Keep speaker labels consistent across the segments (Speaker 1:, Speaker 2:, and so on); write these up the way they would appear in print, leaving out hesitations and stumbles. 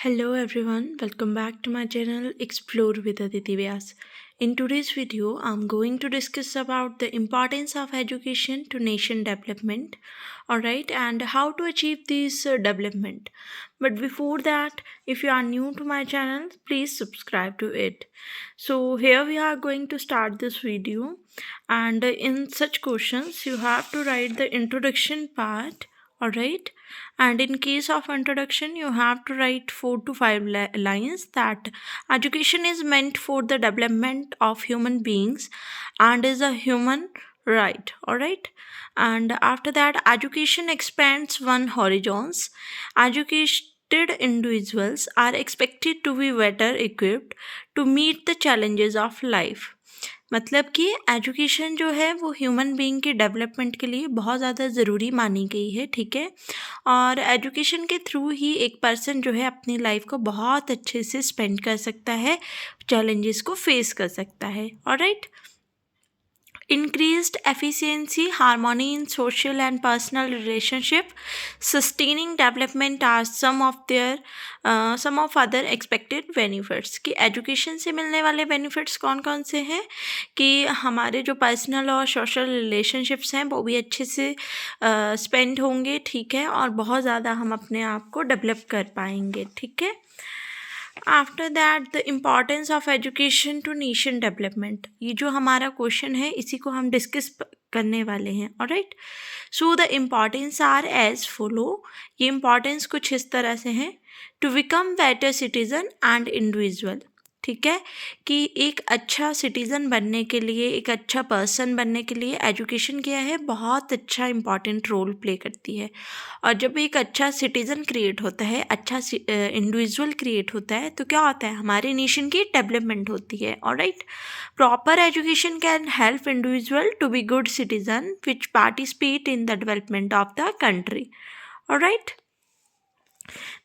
Speaker 1: Hello everyone, welcome back to my channel Explore with Aditi Vyas. In today's video, I'm going to discuss about the importance of education to nation development, alright, and how to achieve this development. But before that, if you are new to my channel, please subscribe to it. So here we are going to start this video, and in such questions, you have to write the introduction part, alright, and in case of introduction you have to write 4 to 5 lines that education is meant for the development of human beings and is a human right, all right. And after that, education expands one horizons. Educated individuals are expected to be better equipped to meet the challenges of life. मतलब कि education जो है वो human being के development के लिए बहुत ज़्यादा ज़रूरी मानी गई है, ठीक है। और एजुकेशन के थ्रू ही एक पर्सन जो है अपनी लाइफ को बहुत अच्छे से स्पेंड कर सकता है, चैलेंजेस को फेस कर सकता है, alright. Increased efficiency, harmony in social and personal relationship, sustaining development are some of other expected benefits. कि एजुकेशन से मिलने वाले बेनिफिट्स कौन कौन से हैं कि हमारे जो पर्सनल और सोशल रिलेशनशिप्स हैं वो भी अच्छे से स्पेंड होंगे, ठीक है, और बहुत ज़्यादा हम अपने आप को डेवलप कर पाएंगे, ठीक है। After that, the importance of education to nation development, ये जो हमारा क्वेश्चन है इसी को हम डिस्कस करने वाले हैं, alright. So the importance are as follow, ये इम्पॉर्टेंस कुछ इस तरह से हैं। To become better citizen and individual, ठीक है, कि एक अच्छा सिटीज़न बनने के लिए, एक अच्छा पर्सन बनने के लिए एजुकेशन क्या है, बहुत अच्छा इम्पॉर्टेंट रोल प्ले करती है। और जब एक अच्छा सिटीज़न क्रिएट होता है, अच्छा इंडिविजुअल क्रिएट होता है, तो क्या होता है, हमारे नेशन की डेवलपमेंट होती है, alright. Proper education can help individual to be good citizen which participate in the development of the country, alright.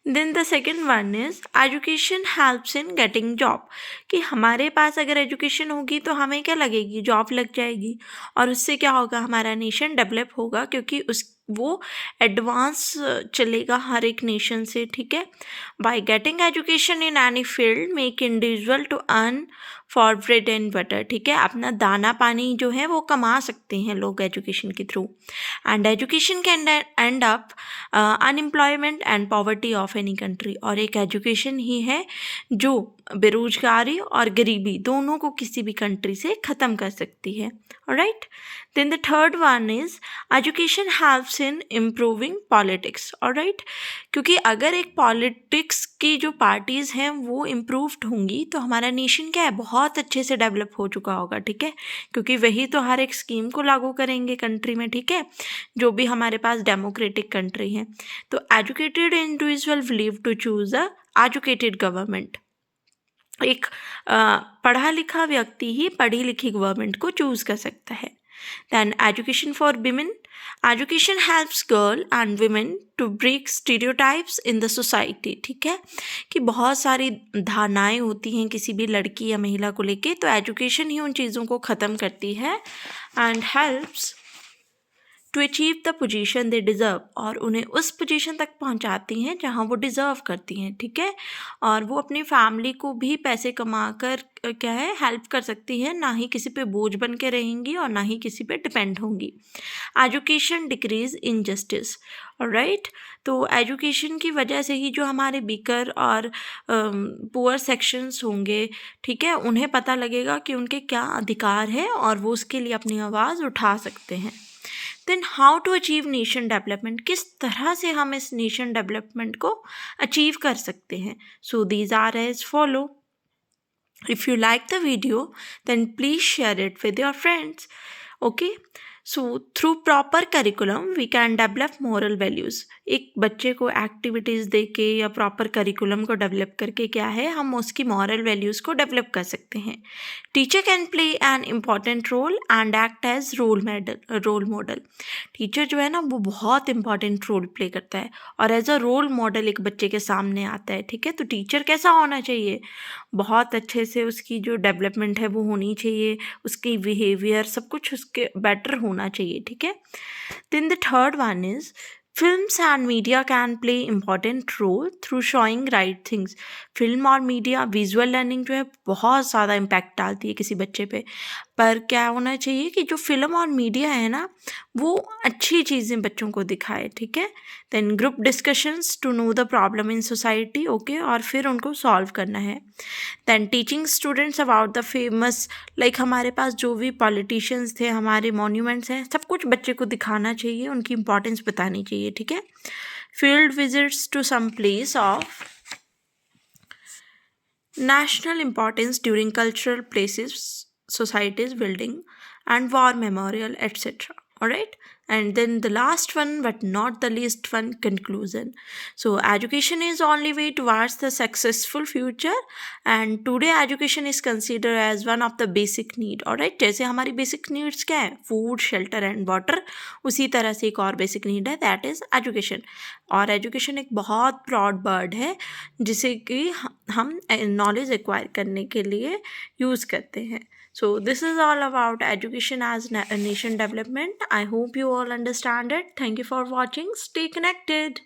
Speaker 1: Then the second one is education helps in getting job, कि हमारे पास अगर education होगी तो हमें क्या लगेगी, जॉब लग जाएगी, और उससे क्या होगा, हमारा नेशन डेवलप होगा, क्योंकि वो एडवांस चलेगा हर एक नेशन से, ठीक है। By getting education in any field make individual to earn for bread and butter, ठीक है, अपना दाना पानी जो है वो कमा सकते हैं लोग एजुकेशन के through. And education can and up unemployment and poverty of any country, और एक एजुकेशन ही है जो बेरोजगारी और गरीबी दोनों को किसी भी कंट्री से ख़त्म कर सकती है, alright. Then the third one is education helps in improving politics, alright, क्योंकि अगर एक पॉलिटिक्स की जो पार्टीज़ हैं वो इम्प्रूव्ड होंगी तो हमारा नेशन क्या है, बहुत अच्छे से डेवलप हो चुका होगा, ठीक है, क्योंकि वही तो हर एक स्कीम को लागू करेंगे कंट्री में, ठीक है, जो भी हमारे पास डेमोक्रेटिक कंट्री है। तो educated individual believe to choose a educated government, एक पढ़ा लिखा व्यक्ति ही पढ़ी लिखी गवर्नमेंट को चूज कर सकता है। Then education for women, education helps girl and women to break stereotypes in the society, ठीक है, कि बहुत सारी धारणाएं होती हैं किसी भी लड़की या महिला को लेके, तो एजुकेशन ही उन चीज़ों को ख़त्म करती है and helps to achieve the position they deserve, और उन्हें उस पोजीशन तक पहुंचाती हैं जहां वो डिज़र्व करती हैं, ठीक है, और वो अपनी फैमिली को भी पैसे कमा कर क्या है, हेल्प कर सकती है, ना ही किसी पे बोझ बन के रहेंगी और ना ही किसी पे डिपेंड होंगी। एजुकेशन डिक्रीज इनजस्टिस, राइट, तो एजुकेशन की वजह से ही जो हमारे बीकर और पुअर सेक्शंस होंगे, ठीक है, उन्हें पता लगेगा कि उनके क्या अधिकार है और वो उसके लिए अपनी आवाज़ उठा सकते हैं। Then how to achieve nation development, किस तरह से हम इस नेशन डेवलपमेंट को अचीव कर सकते हैं। So these are as follow. If you like the video, then please share it with your friends. Okay? So through proper curriculum we can develop moral values. एक बच्चे को एक्टिविटीज़ दे के या proper curriculum को develop करके क्या है, हम उसकी मॉरल वैल्यूज़ को डेवलप कर सकते हैं। Teacher can play an important role and act as role model, teacher जो है ना वो बहुत इंपॉर्टेंट रोल प्ले करता है और एज अ रोल मॉडल एक बच्चे के सामने आता है, ठीक है। तो टीचर कैसा होना चाहिए, बहुत अच्छे से उसकी जो डेवलपमेंट है वो होनी चाहिए, उसकी बिहेवियर सब कुछ उसके बेटर होना चाहिए, ठीक है। Then the third one is Films and media can play important role through showing right things. Film और मीडिया विजुअल लर्निंग जो है बहुत ज़्यादा इम्पैक्ट डालती है किसी बच्चे पे। पर क्या होना चाहिए कि जो फिल्म और मीडिया है ना, वो अच्छी चीज़ें बच्चों को दिखाए, ठीक है। Then group discussions to know the problem in society, okay, और फिर उनको सॉल्व करना है। Then teaching students about the famous, like हमारे पास जो भी पॉलिटिशियंस थे, हमारे मॉन्यूमेंट्स हैं, सब कुछ बच्चे को दिखाना चाहिए, उनकी इंपॉर्टेंस बतानी चाहिए, ठीक है। Field visits to some place of national importance during cultural places, societies, building, and war memorial, etc. All right, and then the last one, but not the least one, conclusion. So education is only way towards the successful future, and today education is considered as one of the basic need. All right, जैसे हमारी basic needs क्या है, food, shelter and water, उसी तरह से एक और basic need है, that is education. और एजुकेशन एक बहुत ब्रॉड वर्ड है जिसे कि हम नॉलेज एक्वायर करने के लिए यूज़ करते हैं. So this is all about education as nation development. I hope you all understand it. Thank you for watching. Stay connected.